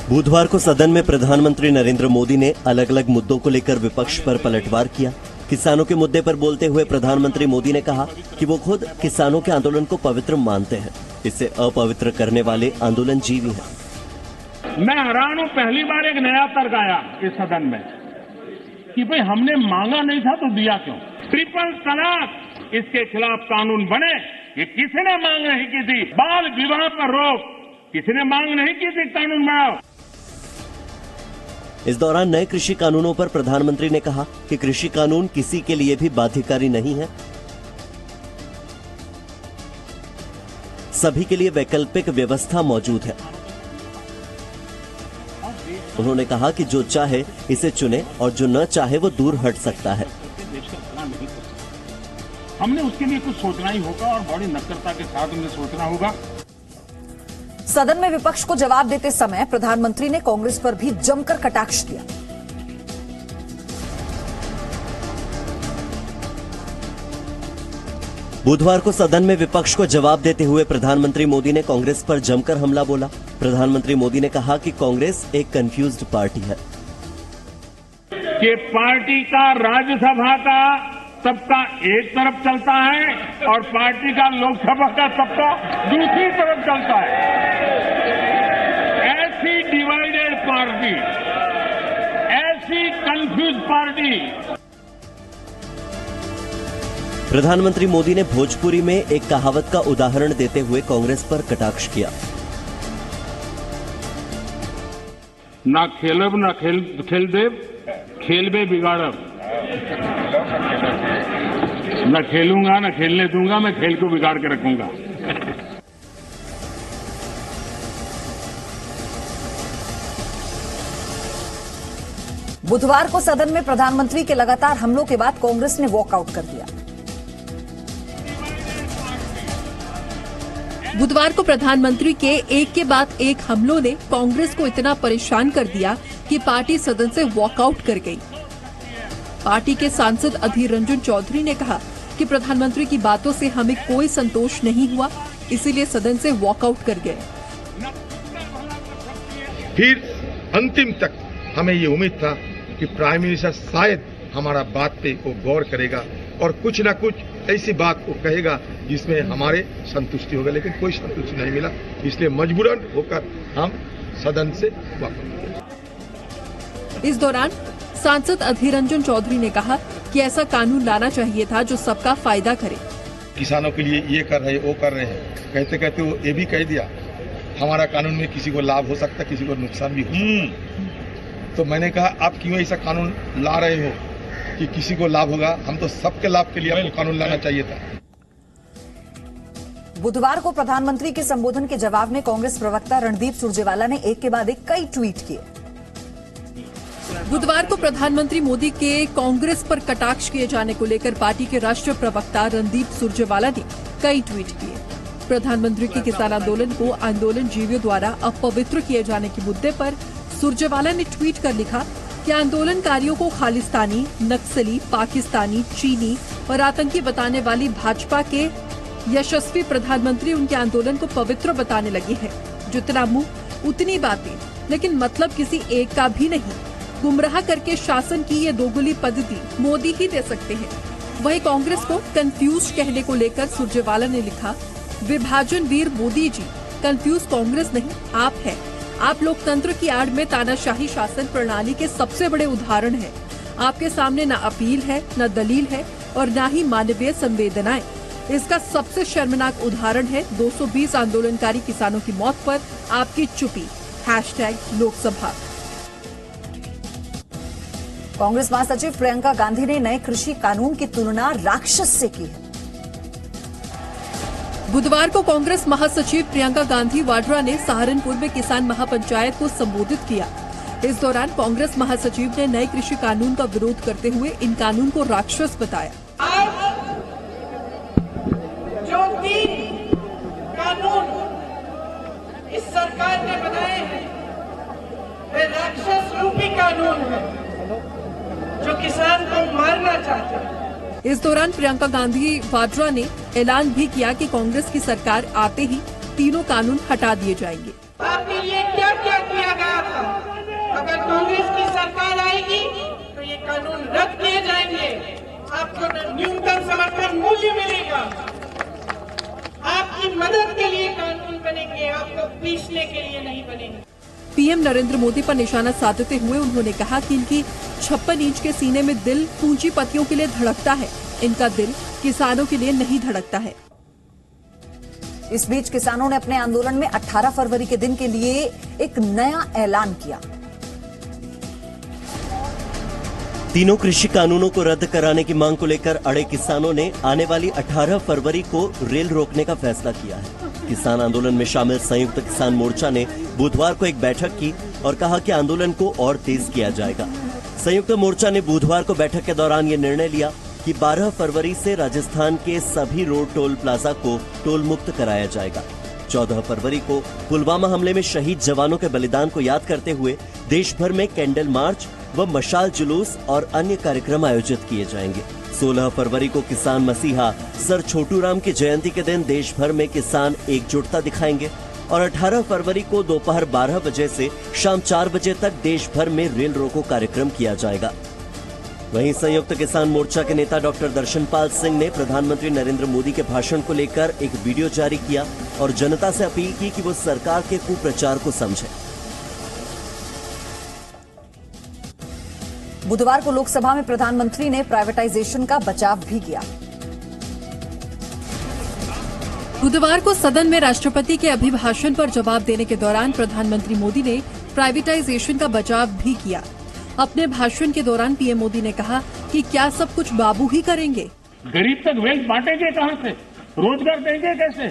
बुधवार को सदन में प्रधानमंत्री नरेंद्र मोदी ने अलग अलग मुद्दों को लेकर विपक्ष पर पलटवार किया। किसानों के मुद्दे पर बोलते हुए प्रधानमंत्री मोदी ने कहा कि वो खुद किसानों के आंदोलन को पवित्र मानते हैं, इसे अपवित्र करने वाले आंदोलनजीवी हैं। मैं हैरान हूं, पहली बार एक नया तर्क आया इस सदन में कि भाई हमने मांगा नहीं था तो दिया क्यों? ट्रिपल तलाक, इसके खिलाफ कानून बने, ये किसी ने मांग नहीं की थी। बाल विवाह पर रोक, किसी ने मांग नहीं की थी, कानून बनाओ। इस दौरान नए कृषि कानूनों पर प्रधानमंत्री ने कहा कि कृषि कानून किसी के लिए भी बाध्यकारी नहीं है, सभी के लिए वैकल्पिक व्यवस्था मौजूद है। उन्होंने कहा कि जो चाहे इसे चुने और जो न चाहे वो दूर हट सकता है। हमने उसके लिए कुछ सोचना ही होगा और बड़ी नक्करता के साथ हमें सोचना होगा। सदन में विपक्ष को जवाब देते समय प्रधानमंत्री ने कांग्रेस पर भी जमकर कटाक्ष किया। बुधवार को सदन में विपक्ष को जवाब देते हुए प्रधानमंत्री मोदी ने कांग्रेस पर जमकर हमला बोला। प्रधानमंत्री मोदी ने कहा कि कांग्रेस एक कंफ्यूज्ड पार्टी है कि पार्टी का राज्यसभा का सबका एक तरफ चलता है और पार्टी का लोकसभा का सबका दूसरी तरफ चलता है। ऐसी डिवाइडेड पार्टी, ऐसी कंफ्यूज पार्टी। प्रधानमंत्री मोदी ने भोजपुरी में एक कहावत का उदाहरण देते हुए कांग्रेस पर कटाक्ष किया। ना खेलब ना खेल देव, खेलबे बिगाड़ब। न खेलूंगा न खेलने दूंगा, मैं खेल को बिगाड़ के रखूंगा। बुधवार को सदन में प्रधानमंत्री के लगातार हमलों के बाद कांग्रेस ने वॉकआउट कर दिया। बुधवार को प्रधानमंत्री के एक के बाद एक हमलों ने कांग्रेस को इतना परेशान कर दिया कि पार्टी सदन से वॉकआउट कर गई। पार्टी के सांसद अधीर रंजन चौधरी ने कहा कि प्रधानमंत्री की बातों से हमें कोई संतोष नहीं हुआ, इसीलिए सदन से वॉकआउट कर गए। फिर अंतिम तक हमें ये उम्मीद था कि प्राइम मिनिस्टर शायद हमारा बात पे वो गौर करेगा और कुछ ना कुछ ऐसी बात वो कहेगा जिसमें हमारे संतुष्टि होगा, लेकिन कोई संतुष्टि नहीं मिला। इसलिए मजबूरन होकर हम सदन से वापस। इस दौरान सांसद अधीर रंजन चौधरी ने कहा कि ऐसा कानून लाना चाहिए था जो सबका फायदा करे। किसानों के लिए ये कर रहे वो कर रहे हैं, कहते कहते वो ये भी कह दिया हमारा कानून में किसी को लाभ हो सकता, किसी को नुकसान भी हो। तो मैंने कहा आप क्यों ऐसा कानून ला रहे हो कि किसी को लाभ होगा? हम तो सबके लाभ के लिए आपको कानून लाना चाहिए था। बुधवार को प्रधानमंत्री के संबोधन के जवाब में कांग्रेस प्रवक्ता रणदीप सुरजेवाला ने एक के बाद एक कई ट्वीट किए। बुधवार को प्रधानमंत्री मोदी के कांग्रेस पर कटाक्ष किए जाने को लेकर पार्टी के राष्ट्रीय प्रवक्ता रणदीप सुरजेवाला ने कई ट्वीट किए। प्रधानमंत्री के किसान आंदोलन को आंदोलनजीवियों द्वारा अपवित्र किए जाने के मुद्दे पर सुरजेवाला ने ट्वीट कर लिखा कि आंदोलनकारियों को खालिस्तानी, नक्सली, पाकिस्तानी, चीनी और आतंकी बताने वाली भाजपा के यशस्वी प्रधानमंत्री उनके आंदोलन को पवित्र बताने लगे हैं। जितना मुंह उतनी बातें, लेकिन मतलब किसी एक का भी नहीं। गुमराह करके शासन की ये दोगुली पद्धति मोदी ही दे सकते हैं। वहीं कांग्रेस को कंफ्यूज कहने को लेकर सुरजेवाला ने लिखा, विभाजन वीर मोदी जी, कंफ्यूज कांग्रेस नहीं आप हैं। आप लोकतंत्र की आड़ में तानाशाही शासन प्रणाली के सबसे बड़े उदाहरण हैं। आपके सामने न अपील है, न दलील है और न ही मानवीय संवेदनाएं। इसका सबसे शर्मनाक उदाहरण है 220 आंदोलनकारी किसानों की मौत पर आपकी चुप्पी। #लोकसभा। कांग्रेस महासचिव प्रियंका गांधी ने नए कृषि कानून की तुलना राक्षस से की है। बुधवार को कांग्रेस महासचिव प्रियंका गांधी वाड्रा ने सहारनपुर में किसान महापंचायत को संबोधित किया। इस दौरान कांग्रेस महासचिव ने नए कृषि कानून का विरोध करते हुए इन कानून को राक्षस बताया। जो 3 कानून इस सरकार ने बनाए हैं वे राक्षस रूपी कानून हैं जो किसान को मारना चाहते हैं। इस दौरान प्रियंका गांधी वाड्रा ने ऐलान भी किया कि कांग्रेस की सरकार आते ही तीनों कानून हटा दिए जाएंगे। आपके लिए क्या क्या किया गया था? कानून रद्द किए जाएंगे, आपको न्यूनतम समर्थन मूल्य मिलेगा, आपकी मदद के लिए कानून बनेंगे, आपको पीसने के लिए नहीं बनेंगे। पीएम नरेंद्र मोदी पर निशाना साधते हुए उन्होंने कहा कि इनकी 56 इंच के सीने में दिल पूंजीपतियों के लिए धड़कता है, इनका दिल किसानों के लिए नहीं धड़कता है। इस बीच किसानों ने अपने आंदोलन में 18 फरवरी के दिन के लिए एक नया ऐलान किया। तीनों कृषि कानूनों को रद्द कराने की मांग को लेकर अड़े किसानों ने आने वाली 18 फरवरी को रेल रोकने का फैसला किया है। किसान आंदोलन में शामिल संयुक्त किसान मोर्चा ने बुधवार को एक बैठक की और कहा कि आंदोलन को और तेज किया जाएगा। संयुक्त मोर्चा ने बुधवार को बैठक के दौरान ये निर्णय लिया कि 12 फरवरी से राजस्थान के सभी रोड टोल प्लाजा को टोल मुक्त कराया जाएगा। 14 फरवरी को पुलवामा हमले में शहीद जवानों के बलिदान को याद करते हुए देश भर में कैंडल मार्च व मशाल जुलूस और अन्य कार्यक्रम आयोजित किए जाएंगे। 16 फरवरी को किसान मसीहा सर छोटू राम की जयंती के दिन देश भर में किसान एकजुटता दिखाएंगे और 18 फरवरी को दोपहर 12 बजे से शाम 4 बजे तक देश भर में रेल रोको कार्यक्रम किया जाएगा। वहीं संयुक्त किसान मोर्चा के नेता डॉक्टर दर्शनपाल सिंह ने प्रधानमंत्री नरेंद्र मोदी के भाषण को लेकर एक वीडियो जारी किया और जनता से अपील की कि वो सरकार के कुप्रचार को समझे। बुधवार को लोकसभा में प्रधानमंत्री ने प्राइवेटाइजेशन का बचाव भी किया। बुधवार को सदन में राष्ट्रपति के अभिभाषण पर जवाब देने के दौरान प्रधानमंत्री मोदी ने प्राइवेटाइजेशन का बचाव भी किया। अपने भाषण के दौरान पीएम मोदी ने कहा कि क्या सब कुछ बाबू ही करेंगे? गरीब तक वेल्थ बांटेंगे कहां से, रोजगार देंगे कैसे,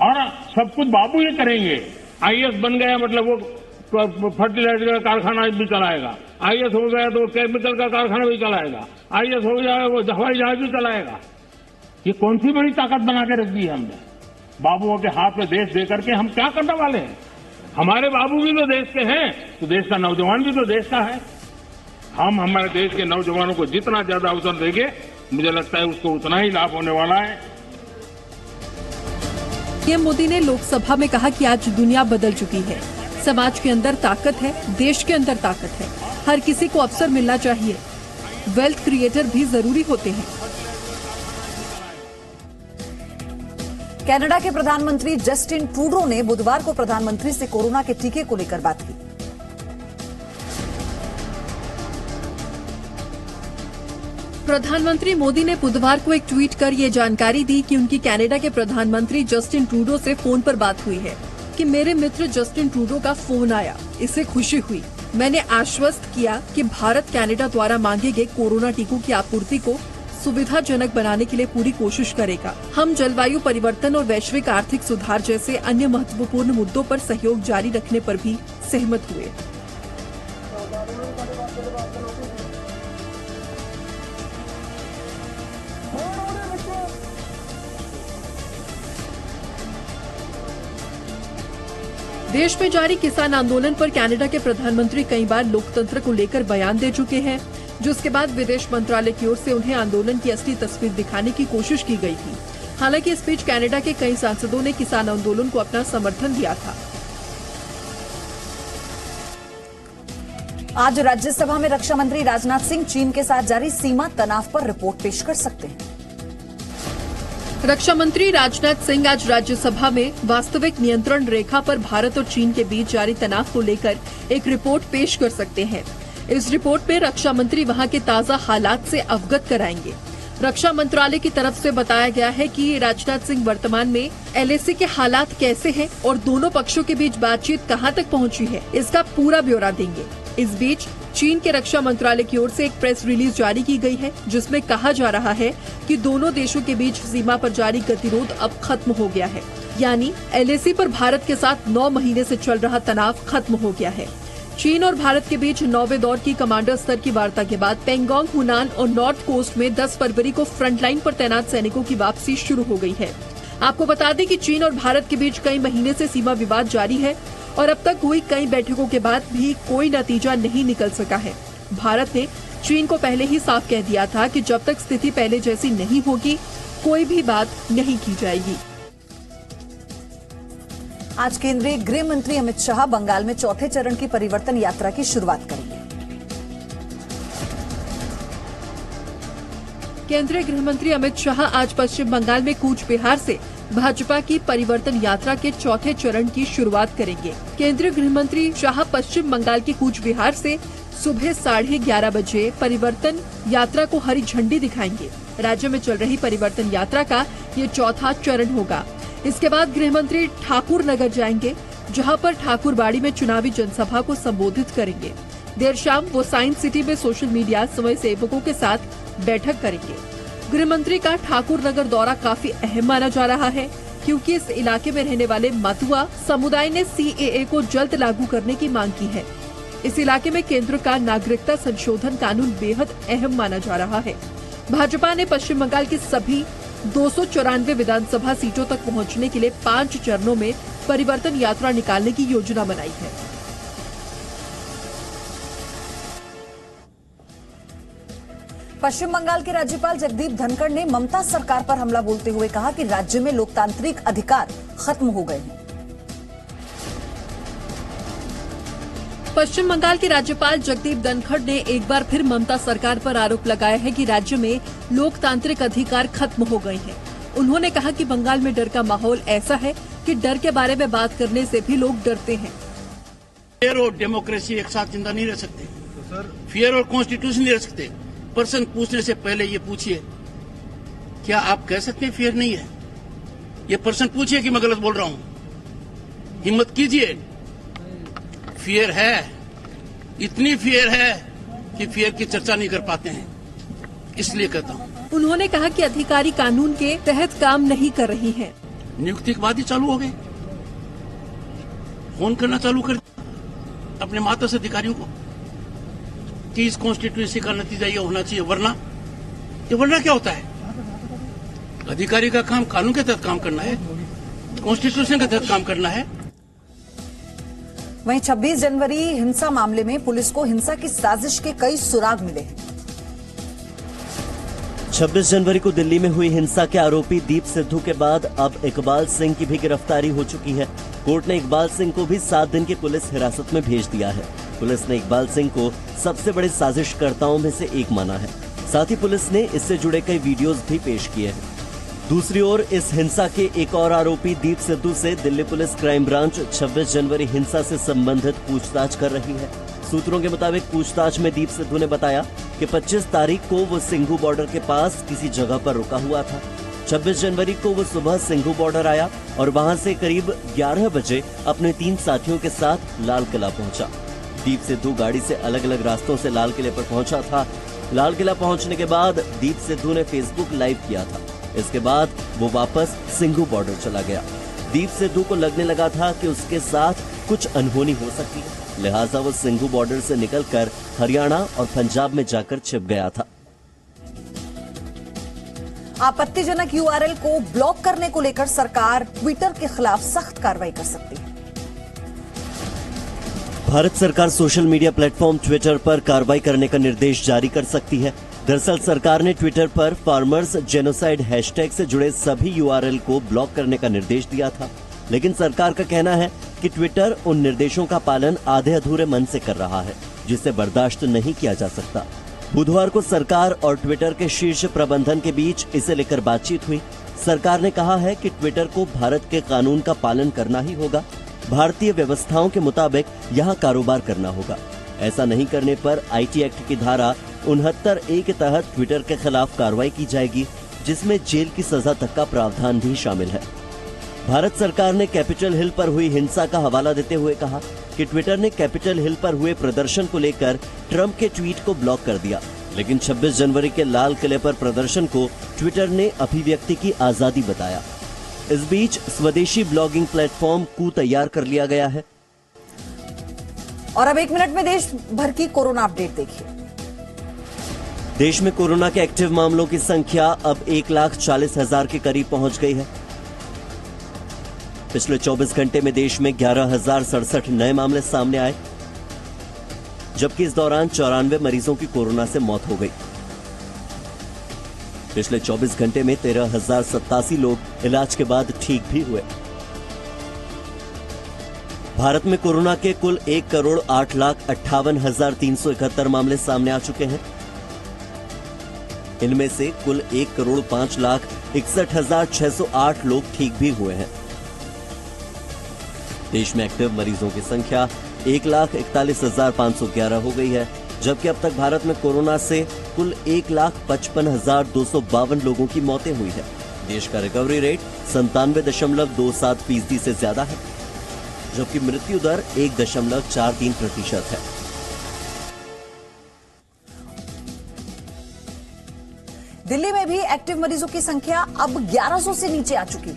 और सब कुछ बाबू ही करेंगे। आईएएस बन गया मतलब वो फर्टिलाइजर का कारखाना भी चलाएगा, आईएएस हो गया तो केमिकल का कारखाना भी चलाएगा, आईएएस हो गया वो हवाई जहाज भी चलाएगा। ये कौन सी बड़ी ताकत बना के रख दी है हमने? बाबुओं के हाथ में देश दे करके हम क्या करने वाले हैं? हमारे बाबू भी तो देश के हैं, तो देश का नौजवान भी तो देश का है। हम हमारे देश के नौजवानों को जितना ज्यादा अवसर देंगे, मुझे लगता है उसको उतना ही लाभ होने वाला है। पीएम मोदी ने लोकसभा में कहा कि आज दुनिया बदल चुकी है, समाज के अंदर ताकत है, देश के अंदर ताकत है, हर किसी को अवसर मिलना चाहिए, वेल्थ क्रिएटर भी जरूरी होते हैं। कनाडा के प्रधानमंत्री जस्टिन ट्रूडो ने बुधवार को प्रधानमंत्री से कोरोना के टीके को लेकर बात की। प्रधानमंत्री मोदी ने बुधवार को एक ट्वीट कर ये जानकारी दी कि उनकी कनाडा के प्रधानमंत्री जस्टिन ट्रूडो से फोन पर बात हुई है कि मेरे मित्र जस्टिन ट्रूडो का फोन आया, इससे खुशी हुई। मैंने आश्वस्त किया कि भारत कनाडा द्वारा मांगे गए कोरोना टीकों की आपूर्ति को सुविधाजनक बनाने के लिए पूरी कोशिश करेगा। हम जलवायु परिवर्तन और वैश्विक आर्थिक सुधार जैसे अन्य महत्वपूर्ण मुद्दों पर सहयोग जारी रखने पर भी सहमत हुए। देश में जारी किसान आंदोलन पर कनाडा के प्रधानमंत्री कई बार लोकतंत्र को लेकर बयान दे चुके हैं, जिसके बाद विदेश मंत्रालय की ओर से उन्हें आंदोलन की असली तस्वीर दिखाने की कोशिश की गई थी। हालांकि इस बीच कनाडा के कई सांसदों ने किसान आंदोलन को अपना समर्थन दिया था। आज राज्यसभा में रक्षा मंत्री राजनाथ सिंह चीन के साथ जारी सीमा तनाव पर रिपोर्ट पेश कर सकते हैं। रक्षा मंत्री राजनाथ सिंह आज राज्यसभा में वास्तविक नियंत्रण रेखा पर भारत और चीन के बीच जारी तनाव को लेकर एक रिपोर्ट पेश कर सकते हैं। इस रिपोर्ट में रक्षा मंत्री वहां के ताजा हालात से अवगत कराएंगे। रक्षा मंत्रालय की तरफ से बताया गया है कि राजनाथ सिंह वर्तमान में एलएसी के हालात कैसे हैं और दोनों पक्षों के बीच बातचीत कहां तक पहुंची है, इसका पूरा ब्यौरा देंगे। इस बीच चीन के रक्षा मंत्रालय की ओर से एक प्रेस रिलीज जारी की गई है, जिसमें कहा जा रहा है कि दोनों देशों के बीच सीमा पर जारी गतिरोध अब खत्म हो गया है, यानी एलएसी पर भारत के साथ 9 महीने से चल रहा तनाव खत्म हो गया है। चीन और भारत के बीच 9वें दौर की कमांडर स्तर की वार्ता के बाद पेंगोंग, हुनान और नॉर्थ कोस्ट में 10 फरवरी को फ्रंटलाइन पर तैनात सैनिकों की वापसी शुरू हो गई है। आपको बता दें कि चीन और भारत के बीच कई महीने से सीमा विवाद जारी है और अब तक हुई कई बैठकों के बाद भी कोई नतीजा नहीं निकल सका है। भारत ने चीन को पहले ही साफ कह दिया था कि जब तक स्थिति पहले जैसी नहीं होगी, कोई भी बात नहीं की जाएगी। आज केंद्रीय गृह मंत्री अमित शाह बंगाल में चौथे चरण की परिवर्तन यात्रा की शुरुआत करेंगे। केंद्रीय गृह मंत्री अमित शाह आज पश्चिम बंगाल में कूच बिहार से भाजपा की परिवर्तन यात्रा के चौथे चरण की शुरुआत करेंगे। केंद्रीय गृह मंत्री शाह पश्चिम बंगाल के कूच बिहार से सुबह 11:30 बजे परिवर्तन यात्रा को हरी झंडी दिखाएंगे। राज्य में चल रही परिवर्तन यात्रा का ये चौथा चरण होगा। इसके बाद गृह मंत्री ठाकुर नगर जाएंगे, जहां पर ठाकुरबाड़ी में चुनावी जनसभा को संबोधित करेंगे। देर शाम वो साइंस सिटी में सोशल मीडिया स्वयं सेवकों के साथ बैठक करेंगे। गृह मंत्री का ठाकुर नगर दौरा काफी अहम माना जा रहा है, क्योंकि इस इलाके में रहने वाले मतुआ समुदाय ने CAA को जल्द लागू करने की मांग की है। इस इलाके में केंद्र का नागरिकता संशोधन कानून बेहद अहम माना जा रहा है। भाजपा ने पश्चिम बंगाल की सभी 294 विधानसभा सीटों तक पहुंचने के लिए 5 चरणों में परिवर्तन यात्रा निकालने की योजना बनाई है। पश्चिम बंगाल के राज्यपाल जगदीप धनखड़ ने ममता सरकार पर हमला बोलते हुए कहा कि राज्य में लोकतांत्रिक अधिकार खत्म हो गए हैं। पश्चिम बंगाल के राज्यपाल जगदीप धनखड़ ने एक बार फिर ममता सरकार पर आरोप लगाया है कि राज्य में लोकतांत्रिक अधिकार खत्म हो गए हैं। उन्होंने कहा कि बंगाल में डर का माहौल ऐसा है कि डर के बारे में बात करने से भी लोग डरते हैं। फियर और डेमोक्रेसी एक साथ जिंदा नहीं रह सकते। फियर और कॉन्स्टिट्यूशन नहीं रह सकते। प्रश्न पूछने से पहले ये पूछिए, क्या आप कह सकते हैं फियर नहीं है? ये प्रश्न पूछिए कि मैं गलत बोल रहा हूं। हिम्मत कीजिए। फियर है, इतनी फियर है कि फियर की चर्चा नहीं कर पाते हैं, इसलिए कहता हूं। उन्होंने कहा कि अधिकारी कानून के तहत काम नहीं कर रही हैं। नियुक्ति के बाद ही चालू हो गए। फोन करना चालू कर अपने माता से अधिकारियों को कि इस कॉन्स्टिट्यूएंसी का नतीजा ये होना चाहिए, वरना क्या होता है? अधिकारी का काम कानून के तहत काम करना है, कॉन्स्टिट्यूशन के तहत काम करना है। वहीं 26 जनवरी हिंसा मामले में पुलिस को हिंसा की साजिश के कई सुराग मिले हैं। 26 जनवरी को दिल्ली में हुई हिंसा के आरोपी दीप सिद्धू के बाद अब इकबाल सिंह की भी गिरफ्तारी हो चुकी है। कोर्ट ने इकबाल सिंह को भी 7 दिन की पुलिस हिरासत में भेज दिया है। पुलिस ने इकबाल सिंह को सबसे बड़े साजिशकर्ताओं में से एक माना है। साथ ही पुलिस ने इससे जुड़े कई वीडियोस भी पेश किए हैं। दूसरी ओर इस हिंसा के एक और आरोपी दीप सिद्धू से दिल्ली पुलिस क्राइम ब्रांच 26 जनवरी हिंसा से संबंधित पूछताछ कर रही है। सूत्रों के मुताबिक पूछताछ में दीप सिद्धू ने बताया कि 25 तारीख को वो सिंघू बॉर्डर के पास किसी जगह पर रुका हुआ था। 26 जनवरी को वो सुबह सिंघू बॉर्डर आया और वहां से करीब 11 बजे अपने 3 साथियों के साथ लाल किला पहुंचा। दीप सिद्धू गाड़ी से अलग अलग रास्तों से लाल किले पर पहुंचा था। लाल किला पहुंचने के बाद दीप सिद्धू ने फेसबुक लाइव किया था। इसके बाद वो वापस सिंघू बॉर्डर चला गया। दीप सिद्धू को लगने लगा था कि उसके साथ कुछ अनहोनी हो सकती है, लिहाजा वो सिंघू बॉर्डर से निकलकर हरियाणा और पंजाब में जाकर छिप गया था। आपत्तिजनक URL को ब्लॉक करने को लेकर सरकार ट्विटर के खिलाफ सख्त कार्रवाई कर सकती है। भारत सरकार सोशल मीडिया प्लेटफॉर्म ट्विटर पर कार्रवाई करने का निर्देश जारी कर सकती है। दरअसल सरकार ने ट्विटर पर फार्मर्स जेनोसाइड हैशटैग से जुड़े सभी URL को ब्लॉक करने का निर्देश दिया था, लेकिन सरकार का कहना है कि ट्विटर उन निर्देशों का पालन आधे अधूरे मन से कर रहा है, जिसे बर्दाश्त नहीं किया जा सकता। बुधवार को सरकार और ट्विटर के शीर्ष प्रबंधन के बीच इसे लेकर बातचीत हुई। सरकार ने कहा है कि ट्विटर को भारत के कानून का पालन करना ही होगा। भारतीय व्यवस्थाओं के मुताबिक यहाँ कारोबार करना होगा। ऐसा नहीं करने पर IT एक्ट की धारा 69A के तहत ट्विटर के खिलाफ कार्रवाई की जाएगी, जिसमें जेल की सजा तक का प्रावधान भी शामिल है। भारत सरकार ने कैपिटल हिल पर हुई हिंसा का हवाला देते हुए कहा कि ट्विटर ने कैपिटल हिल पर हुए प्रदर्शन को लेकर ट्रंप के ट्वीट को ब्लॉक कर दिया, लेकिन 26 जनवरी के लाल किले पर प्रदर्शन को ट्विटर ने अभिव्यक्ति की आजादी बताया। इस बीच स्वदेशी ब्लॉगिंग प्लेटफॉर्म कू तैयार कर लिया गया है। और अब 1 मिनट में देश भर की कोरोना अपडेट देखिए। देश में कोरोना के एक्टिव मामलों की संख्या अब 1,40,000 के करीब पहुंच गई है। पिछले 24 घंटे में देश में 11,067 नए मामले सामने आए, जबकि इस दौरान 94 मरीजों की कोरोना से मौत हो गई। पिछले 24 घंटे में 13,087 लोग इलाज के बाद ठीक भी हुए। भारत में कोरोना के कुल 1,08,58,371 मामले सामने आ चुके हैं। इनमें से कुल 1,05,61,608 लोग ठीक भी हुए हैं। देश में एक्टिव मरीजों की संख्या 1,41,511 हो गई है, जबकि अब तक भारत में कोरोना से कुल 1,55,252 लोगों की मौतें हुई है। देश का रिकवरी रेट 97.27% से ज्यादा है, जबकि मृत्यु दर 1.43% है। दिल्ली में भी एक्टिव मरीजों की संख्या अब 1100 से नीचे आ चुकी है।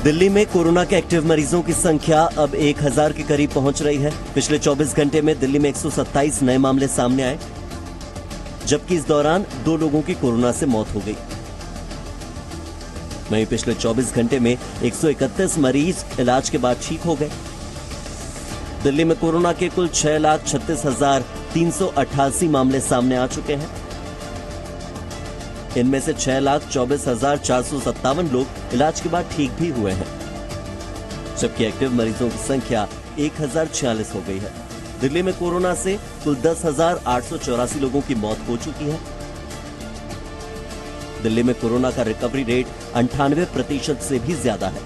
दिल्ली में कोरोना के एक्टिव मरीजों की संख्या अब 1000 के करीब पहुंच रही है। पिछले 24 घंटे में दिल्ली में 127 नए मामले सामने आए, जबकि इस दौरान 2 लोगों की कोरोना से मौत हो गई। वहीं पिछले 24 घंटे में 131 मरीज इलाज के बाद ठीक हो गए। दिल्ली में कोरोना के कुल 6,36,388 मामले सामने आ चुके हैं। इनमें से 6,24,457 लोग इलाज के बाद ठीक भी हुए हैं, जबकि एक्टिव मरीजों की संख्या 1,046 हो गई है। दिल्ली में कोरोना से कुल 10,884 लोगों की मौत हो चुकी है। दिल्ली में कोरोना का रिकवरी रेट 98% से भी ज्यादा है,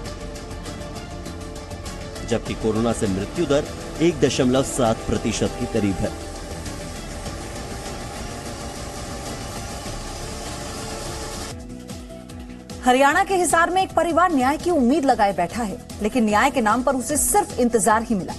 जबकि कोरोना से मृत्यु दर 1.7% के करीब है। हरियाणा के हिसार में एक परिवार न्याय की उम्मीद लगाए बैठा है, लेकिन न्याय के नाम पर उसे सिर्फ इंतजार ही मिला।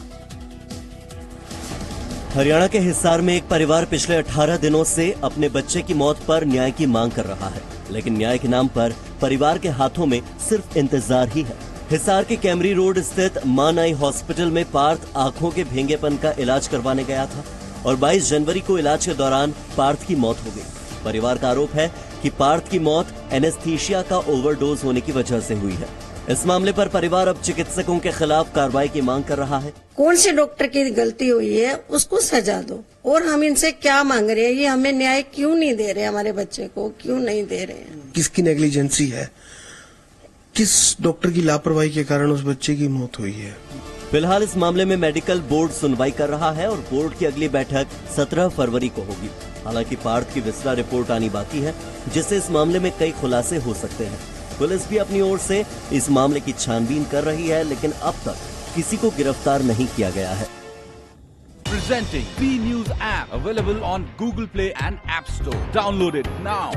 हरियाणा के हिसार में एक परिवार पिछले 18 दिनों से अपने बच्चे की मौत पर न्याय की मांग कर रहा है, लेकिन न्याय के नाम पर परिवार के हाथों में सिर्फ इंतजार ही है। हिसार के कैमरी रोड स्थित मान आई हॉस्पिटल में पार्थ आंखों के भेंगेपन का इलाज करवाने गया था और 22 जनवरी को इलाज के दौरान पार्थ की मौत हो गई। परिवार का आरोप है कि पार्थ की मौत एनेस्थीसिया का ओवरडोज होने की वजह से हुई है। इस मामले पर परिवार अब चिकित्सकों के खिलाफ कार्रवाई की मांग कर रहा है। कौन से डॉक्टर की गलती हुई है उसको सजा दो, और हम इनसे क्या मांग रहे हैं, ये हमें न्याय क्यों नहीं दे रहे, हमारे बच्चे को क्यों नहीं दे रहे हैं। किसकी नेग्लिजेंसी है, किस डॉक्टर की लापरवाही के कारण उस बच्चे की मौत हुई है। फिलहाल इस मामले में मेडिकल बोर्ड सुनवाई कर रहा है और बोर्ड की अगली बैठक 17 फरवरी को होगी। हालांकि पार्थ की विसरा रिपोर्ट आनी बाकी है, जिससे इस मामले में कई खुलासे हो सकते हैं। पुलिस भी अपनी ओर से इस मामले की छानबीन कर रही है, लेकिन अब तक किसी को गिरफ्तार नहीं किया गया है। Presenting B News app available on Google Play and App Store. Download it now.